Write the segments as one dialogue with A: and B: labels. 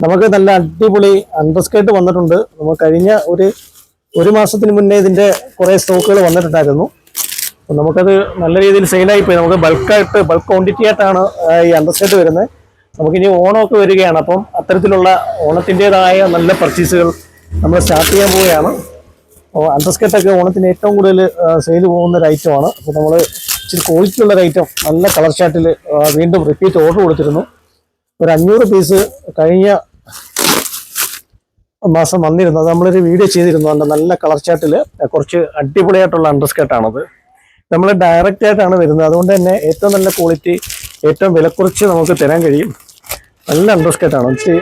A: നമുക്ക് നല്ല അടിപൊളി അണ്ടർസ്കേർട്ട് വന്നിട്ടുണ്ട്. നമുക്ക് കഴിഞ്ഞ ഒരു മാസത്തിന് മുന്നേ ഇതിന്റെ കുറെ സ്റ്റോക്കുകൾ വന്നിട്ടുണ്ടായിരുന്നു. നമുക്കത് നല്ല രീതിയിൽ സെയിലായി പോയി. നമുക്ക് ബൾക്ക് ക്വാണ്ടിറ്റി ആയിട്ടാണ് ഈ അണ്ടർസ്കേർട്ട് വരുന്നത്. നമുക്കിനി ഓണമൊക്കെ വരികയാണ്. അപ്പം അത്തരത്തിലുള്ള ഓണത്തിൻ്റെതായ നല്ല പർച്ചേസുകൾ നമ്മൾ സ്റ്റാർട്ട് ചെയ്യാൻ പോവുകയാണ്. അണ്ടർസ്കേർട്ടൊക്കെ ഓണത്തിന് ഏറ്റവും കൂടുതൽ സെയിൽ പോകുന്ന ഒരു ഐറ്റമാണ്. അപ്പോൾ നമ്മൾ ഇച്ചിരി ക്വാളിറ്റി ഉള്ള ഒരു ഐറ്റം നല്ല കളർ ചാർട്ടിൽ വീണ്ടും റിപ്പീറ്റ് ഓർഡർ കൊടുത്തിരുന്നു. ഒരു 500 പീസ് കഴിഞ്ഞ മാസം വന്നിരുന്നു. അത് നമ്മളൊരു വീഡിയോ ചെയ്തിരുന്നു. അതിൻ്റെ നല്ല കളർ ചാർട്ടിൽ കുറച്ച് അടിപൊളിയായിട്ടുള്ള അണ്ടർസ്കേർട്ടാണത്. നമ്മൾ ഡയറക്റ്റ് ആയിട്ടാണ് വരുന്നത്. അതുകൊണ്ട് തന്നെ ഏറ്റവും നല്ല ക്വാളിറ്റി, ഏറ്റവും വിലക്കുറച്ച് നമുക്ക് തരാൻ കഴിയും. നല്ല അണ്ടർസ്കേർട്ടാണ്. ഇച്ചിരി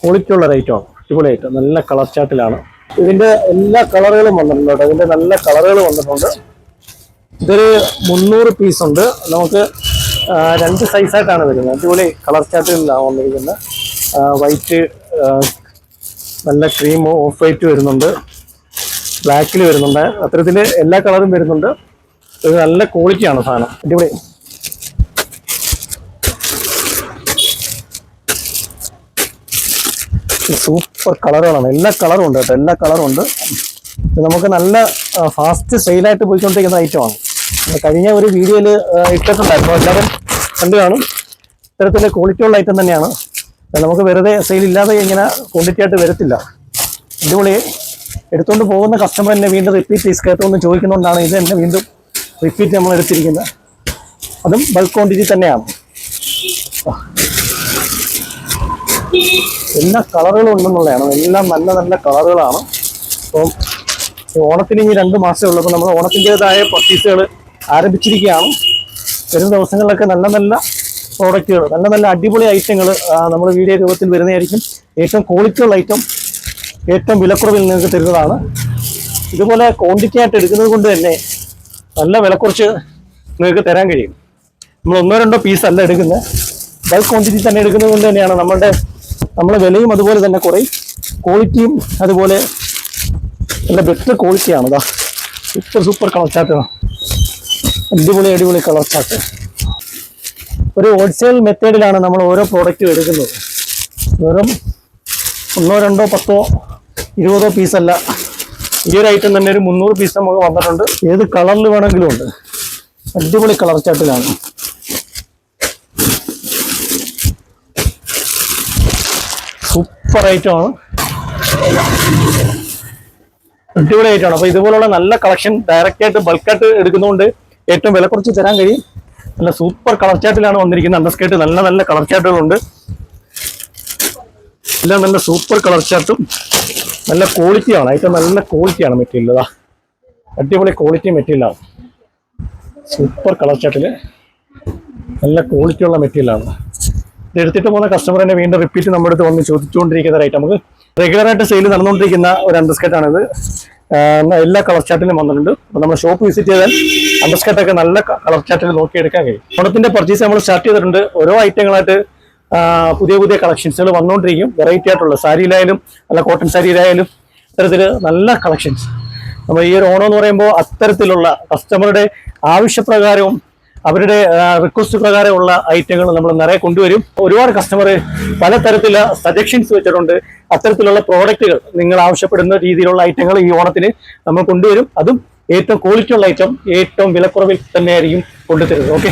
A: ക്വാളിറ്റി ഉള്ള ഒരു ഐറ്റമാണ്. അടിപൊളി ഐറ്റം. നല്ല കളർ ചാർട്ടിലാണ്. ഇതിൻ്റെ എല്ലാ കളറുകളും വന്നിട്ടുണ്ട് കേട്ടോ. ഇതിൻ്റെ നല്ല കളറുകൾ വന്നിട്ടുണ്ട്. ഇതൊരു 300 പീസ് ഉണ്ട്. നമുക്ക് 2 സൈസായിട്ടാണ് വരുന്നത്. അടിപൊളി കളർ ചാർട്ടിലാണ് വന്നിരിക്കുന്നത്. വൈറ്റ്, നല്ല ക്രീം, ഓഫ് വൈറ്റ് വരുന്നുണ്ട്, ബ്ലാക്കിൽ വരുന്നുണ്ട്. അത്തരത്തിൽ എല്ലാ കളറും വരുന്നുണ്ട്. ഇത് നല്ല ക്വാളിറ്റിയാണ് സാധനം. അടിപൊളി. സൂപ്പർ കളറുകളാണ്. എല്ലാ കളറും ഉണ്ട് കേട്ടോ. എല്ലാ കളറും ഉണ്ട്. നമുക്ക് നല്ല ഫാസ്റ്റ് സെയിലായിട്ട് പോയിക്കൊണ്ടിരിക്കുന്ന ഐറ്റമാണ്. കഴിഞ്ഞ ഒരു വീഡിയോയിൽ ഇട്ടിട്ടുണ്ടായിരുന്നു. എല്ലാവരും കണ്ടു കാണും. ഇത്തരത്തിലെ ക്വാളിറ്റിയുള്ള ഐറ്റം തന്നെയാണ്. നമുക്ക് വെറുതെ സെയിലില്ലാതെ ഇങ്ങനെ ക്വാണ്ടിറ്റി ആയിട്ട് വരത്തില്ല. അടിപൊളി. എടുത്തുകൊണ്ട് പോകുന്ന കസ്റ്റമർ തന്നെ വീണ്ടും റിപ്പീറ്റ് കേട്ടൊന്ന് ചോദിക്കുന്നതുകൊണ്ടാണ് ഇത് തന്നെ വീണ്ടും റിപ്പീറ്റ് നമ്മൾ എടുത്തിരിക്കുന്നത്. അതും ബൾക്ക് ക്വാണ്ടിറ്റി തന്നെയാണ്. എല്ലാ കളറുകളും ഉണ്ടെന്നുള്ളതാണ്. എല്ലാം നല്ല നല്ല കളറുകളാണ്. അപ്പം ഓണത്തിന് ഇനി 2 മാസമേ ഉള്ളൂ. അപ്പോൾ നമ്മൾ ഓണത്തിൻ്റെതായ പർച്ചേസുകൾ ആരംഭിച്ചിരിക്കുകയാണ്. വരും ദിവസങ്ങളിലൊക്കെ നല്ല നല്ല പ്രോഡക്റ്റുകൾ, നല്ല നല്ല അടിപൊളി ഐറ്റങ്ങൾ നമ്മൾ വീഡിയോ രൂപത്തിൽ വരുന്നതായിരിക്കും. ഏറ്റവും ക്വാളിറ്റിയുള്ള ഐറ്റം ഏറ്റവും വിലക്കുറവിൽ നിങ്ങൾക്ക് തരുന്നതാണ്. ഇതുപോലെ ക്വാണ്ടിറ്റി ആയിട്ട് എടുക്കുന്നത് കൊണ്ട് തന്നെ നല്ല വിലക്കുറച്ച് നിങ്ങൾക്ക് തരാൻ കഴിയും. നമ്മൾ 1-2 പീസ് അല്ല എടുക്കുന്നത്. ബൾക്ക് ക്വാണ്ടിറ്റി തന്നെ എടുക്കുന്നത് കൊണ്ട് തന്നെയാണ് നമ്മളെ വിലയും അതുപോലെ തന്നെ കുറയും. ക്വാളിറ്റിയും അതുപോലെ നല്ല ബെറ്റർ ക്വാളിറ്റിയാണ്. ഇതാ സൂപ്പർ കളർ ചാർട്ടാണ്. അടിപൊളി കളർ ചാർട്ട്. ഒരു ഹോൾസെയിൽ മെത്തേഡിലാണ് നമ്മൾ ഓരോ പ്രോഡക്റ്റും എടുക്കുന്നത്. വെറും 1, 2, 10, 20 പീസല്ല. ഈ ഒരു ഐറ്റം തന്നെ ഒരു 300 പീസ് നമുക്ക് വന്നിട്ടുണ്ട്. ഏത് കളറിൽ വേണമെങ്കിലും ഉണ്ട്. അടിപൊളി കളർ ചാർട്ടിലാണ്. സൂപ്പർ ഐറ്റമാണ്. അടിപൊളി ഐറ്റമാണ്. അപ്പോൾ ഇതുപോലുള്ള നല്ല കളക്ഷൻ ഡയറക്റ്റ് ആയിട്ട് ബൾക്കായിട്ട് എടുക്കുന്നതുകൊണ്ട് ഏറ്റവും വില കുറച്ച് തരാൻ കഴിയും. നല്ല സൂപ്പർ കളർ ചാർട്ടിലാണ് വന്നിരിക്കുന്നത്. അണ്ടർസ്കേർട്ട് നല്ല നല്ല കളർ ചാർട്ടുകളുണ്ട്. എല്ലാം നല്ല സൂപ്പർ കളർ ചാർട്ടും നല്ല ക്വാളിറ്റിയാണ്. ഐറ്റം നല്ല ക്വാളിറ്റിയാണ് മെറ്റീരിയൽ. അതാ അടിപൊളി ക്വാളിറ്റി മെറ്റീരിയലാണ്. സൂപ്പർ കളർ ചാർട്ടിൽ നല്ല ക്വാളിറ്റിയുള്ള മെറ്റീരിയലാണ്. ഇത് എടുത്തിട്ട് പോകുന്ന കസ്റ്റമർ തന്നെ വീണ്ടും റിപ്പീറ്റ് നമ്മുടെ അടുത്ത് വന്ന് ചോദിച്ചുകൊണ്ടിരിക്കുന്ന ഒരു ഐറ്റം. നമുക്ക് റെഗുലറായിട്ട് സെയിൽ നടന്നുകൊണ്ടിരിക്കുന്ന ഒരു അണ്ടർസ്കേർട്ടാണിത്. എല്ലാ കളർ ചാർട്ടിലും വന്നിട്ടുണ്ട്. അപ്പോൾ നമ്മൾ ഷോപ്പ് വിസിറ്റ് ചെയ്താൽ അണ്ടർസ്കേർട്ടൊക്കെ നല്ല കളർ ചാർട്ടിൽ നോക്കിയെടുക്കാൻ കഴിയും. ഓണത്തിൻ്റെ പർച്ചേസ് നമ്മൾ സ്റ്റാർട്ട് ചെയ്തിട്ടുണ്ട്. ഓരോ ഐറ്റങ്ങളായിട്ട് പുതിയ കളക്ഷൻസുകൾ വന്നുകൊണ്ടിരിക്കും. വെറൈറ്റി ആയിട്ടുള്ള സാരിയിലായാലും അല്ല കോട്ടൺ സാരിയിലായാലും അത്തരത്തിൽ നല്ല കളക്ഷൻസ്. നമ്മൾ ഈ ഒരു ഓണം എന്ന് പറയുമ്പോൾ അത്തരത്തിലുള്ള കസ്റ്റമറുടെ ആവശ്യപ്രകാരവും അവരുടെ റിക്വസ്റ്റ് പ്രകാരമുള്ള ഐറ്റങ്ങൾ നമ്മൾ നിറയെ കൊണ്ടുവരും. ഒരുപാട് കസ്റ്റമർ പലതരത്തിലുള്ള സജഷൻസ് വെച്ചിട്ടുണ്ട്. അത്തരത്തിലുള്ള പ്രോഡക്റ്റുകൾ നിങ്ങൾ ആവശ്യപ്പെടുന്ന രീതിയിലുള്ള ഐറ്റങ്ങൾ ഈ ഓണത്തിന് നമ്മൾ കൊണ്ടുവരും. അതും ഏറ്റവും ക്വാളിറ്റി ഉള്ള ഐറ്റം ഏറ്റവും വിലക്കുറവിൽ തന്നെയായിരിക്കും കൊണ്ടുതരുന്നത്. ഓക്കെ.